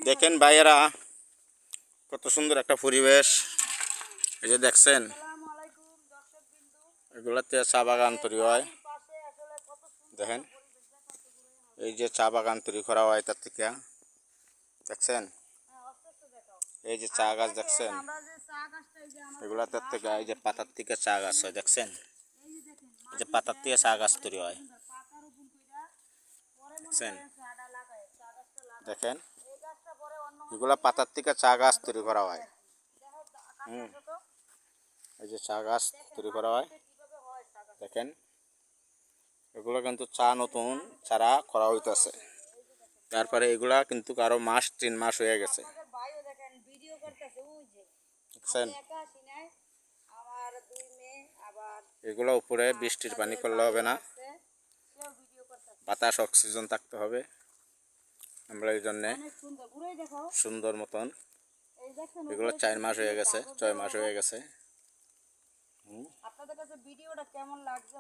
দেখেন ভাইয়েরা, কত সুন্দর একটা পরিবেশ। এই যে দেখছেন, এগুলাতে চা বাগান তৈরি হয়। দেখেন, এই যে চা বাগান তৈরি করা হয় তার থেকে দেখছেন, এই যে চা গাছ দেখছেন, এগুলাতে থেকে এই যে পাতার থেকে চা গাছ হয় দেখছেন, এই যে পাতার থেকে চা গাছ তৈরি হয় দেখছেন। দেখেন, এগুলা পাতার থেকে চা গাছ তৈরি করা হয়। এই যে চা গাছ তৈরি করা হয় দেখেন, এগুলো কিন্তু চা নতুন চারা করা হইতেছে। তারপরে এগুলা কিন্তু আরো মাস 3 মাস হয়ে গেছে দেখছেন। এগুলো উপরে বৃষ্টির পানি করলে হবে না, বাতাস অক্সিজেন থাকতে হবে। আমরা এই জন্যে সুন্দর মতন এগুলো 4 মাস হয়ে গেছে, 6 মাস হয়ে গেছে। আপনাদের কাছে ভিডিওটা কেমন লাগছে?